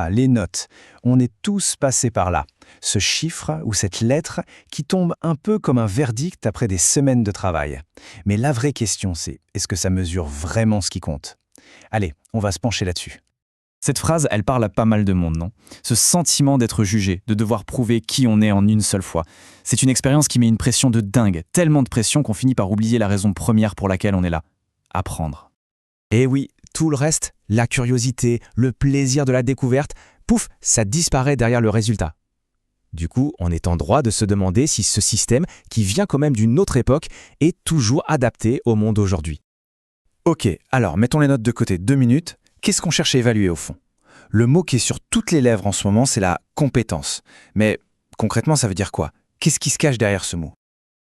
ça, les notes. On est tous passés par là. Ce chiffre ou cette lettre qui tombe un peu comme un verdict après des semaines de travail. Mais la vraie question, c'est est-ce que ça mesure vraiment ce qui compte? Allez, on va se pencher là-dessus. Cette phrase, elle parle à pas mal de monde, non? Ce sentiment d'être jugé, de devoir prouver qui on est en une seule fois. C'est une expérience qui met une pression de dingue, tellement de pression qu'on finit par oublier la raison première pour laquelle on est là. Apprendre. Et oui, tout le reste, la curiosité, le plaisir de la découverte, pouf, ça disparaît derrière le résultat. Du coup, on est en droit de se demander si ce système, qui vient quand même d'une autre époque, est toujours adapté au monde d'aujourd'hui. Ok, alors mettons les notes de côté 2 minutes. Qu'est-ce qu'on cherche à évaluer au fond? Le mot qui est sur toutes les lèvres en ce moment, c'est la compétence. Mais concrètement, ça veut dire quoi? Qu'est-ce qui se cache derrière ce mot?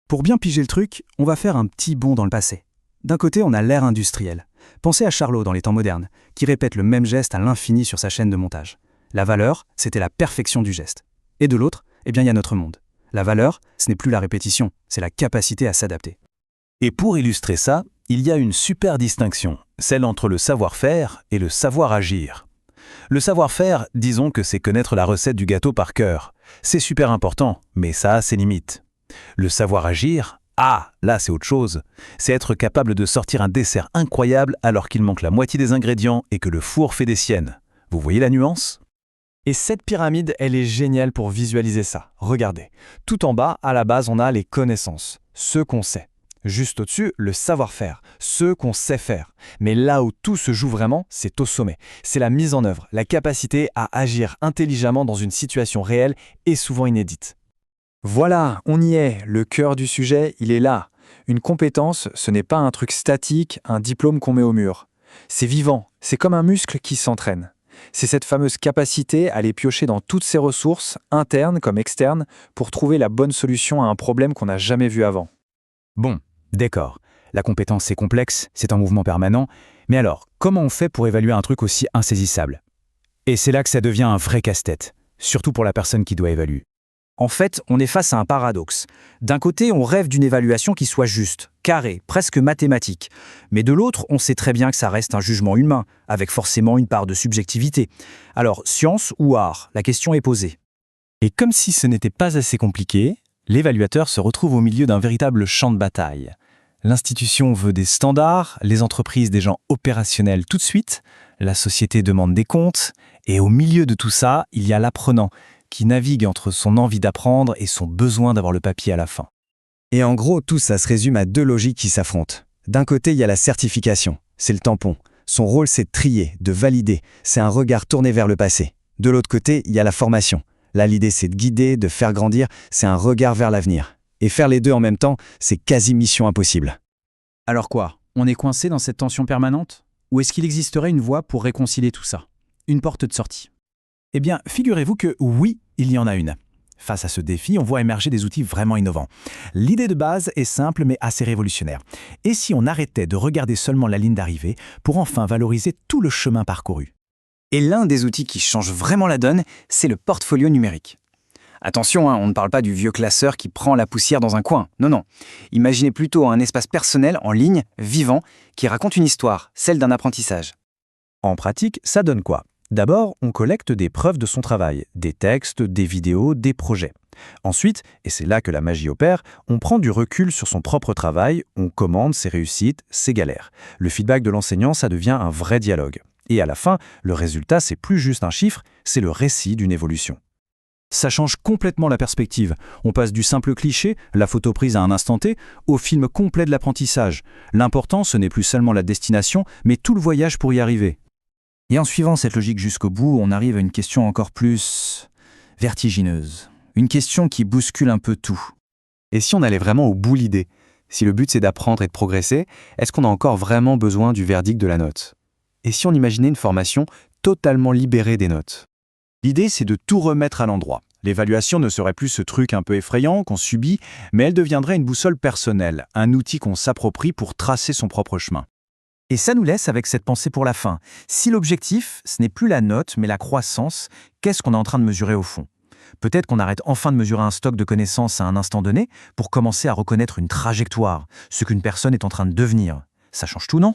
Pour bien piger le truc, on va faire un petit bond dans le passé. D'un côté, on a l'ère industrielle. Pensez à Charlot dans les temps modernes, qui répète le même geste à l'infini sur sa chaîne de montage. La valeur, c'était la perfection du geste. Et de l'autre, eh bien, il y a notre monde. La valeur, ce n'est plus la répétition, c'est la capacité à s'adapter. Et pour illustrer ça, il y a une super distinction, celle entre le savoir-faire et le savoir-agir. Le savoir-faire, disons que c'est connaître la recette du gâteau par cœur. C'est super important, mais ça a ses limites. Le savoir-agir, là c'est autre chose. C'est être capable de sortir un dessert incroyable alors qu'il manque la moitié des ingrédients et que le four fait des siennes. Vous voyez la nuance ? Et cette pyramide, elle est géniale pour visualiser ça. Regardez, tout en bas, à la base, on a les connaissances, ce qu'on sait. Juste au-dessus, le savoir-faire, ce qu'on sait faire. Mais là où tout se joue vraiment, c'est au sommet. C'est la mise en œuvre, la capacité à agir intelligemment dans une situation réelle et souvent inédite. Voilà, on y est. Le cœur du sujet, il est là. Une compétence, ce n'est pas un truc statique, un diplôme qu'on met au mur. C'est vivant, c'est comme un muscle qui s'entraîne. C'est cette fameuse capacité à aller piocher dans toutes ses ressources, internes comme externes, pour trouver la bonne solution à un problème qu'on n'a jamais vu avant. Bon, d'accord. La compétence, c'est complexe, c'est un mouvement permanent. Mais alors, comment on fait pour évaluer un truc aussi insaisissable? Et c'est là que ça devient un vrai casse-tête, surtout pour la personne qui doit évaluer. En fait, on est face à un paradoxe. D'un côté, on rêve d'une évaluation qui soit juste, carrée, presque mathématique. Mais de l'autre, on sait très bien que ça reste un jugement humain, avec forcément une part de subjectivité. Alors, science ou art? La question est posée. Et comme si ce n'était pas assez compliqué, l'évaluateur se retrouve au milieu d'un véritable champ de bataille. L'institution veut des standards, les entreprises des gens opérationnels tout de suite, la société demande des comptes, et au milieu de tout ça, il y a l'apprenant, qui navigue entre son envie d'apprendre et son besoin d'avoir le papier à la fin. Et en gros, tout ça se résume à 2 logiques qui s'affrontent. D'un côté, il y a la certification, c'est le tampon. Son rôle, c'est de trier, de valider, c'est un regard tourné vers le passé. De l'autre côté, il y a la formation. Là, l'idée, c'est de guider, de faire grandir, c'est un regard vers l'avenir. Et faire les deux en même temps, c'est quasi mission impossible. Alors quoi? On est coincé dans cette tension permanente? Ou est-ce qu'il existerait une voie pour réconcilier tout ça? Une porte de sortie? Eh bien, figurez-vous que oui, il y en a une. Face à ce défi, on voit émerger des outils vraiment innovants. L'idée de base est simple mais assez révolutionnaire. Et si on arrêtait de regarder seulement la ligne d'arrivée pour enfin valoriser tout le chemin parcouru? Et l'un des outils qui change vraiment la donne, c'est le portfolio numérique. Attention, on ne parle pas du vieux classeur qui prend la poussière dans un coin. Non. Imaginez plutôt un espace personnel en ligne, vivant, qui raconte une histoire, celle d'un apprentissage. En pratique, ça donne quoi? D'abord, on collecte des preuves de son travail, des textes, des vidéos, des projets. Ensuite, et c'est là que la magie opère, on prend du recul sur son propre travail, on commande ses réussites, ses galères. Le feedback de l'enseignant, ça devient un vrai dialogue. Et à la fin, le résultat, c'est plus juste un chiffre, c'est le récit d'une évolution. Ça change complètement la perspective. On passe du simple cliché, la photo prise à un instant T, au film complet de l'apprentissage. L'important, ce n'est plus seulement la destination, mais tout le voyage pour y arriver. Et en suivant cette logique jusqu'au bout, on arrive à une question encore plus vertigineuse. Une question qui bouscule un peu tout. Et si on allait vraiment au bout de l'idée? Si le but c'est d'apprendre et de progresser, est-ce qu'on a encore vraiment besoin du verdict de la note? Et si on imaginait une formation totalement libérée des notes? L'idée, c'est de tout remettre à l'endroit. L'évaluation ne serait plus ce truc un peu effrayant qu'on subit, mais elle deviendrait une boussole personnelle, un outil qu'on s'approprie pour tracer son propre chemin. Et ça nous laisse avec cette pensée pour la fin. Si l'objectif, ce n'est plus la note, mais la croissance, qu'est-ce qu'on est en train de mesurer au fond? Peut-être qu'on arrête enfin de mesurer un stock de connaissances à un instant donné pour commencer à reconnaître une trajectoire, ce qu'une personne est en train de devenir. Ça change tout, non?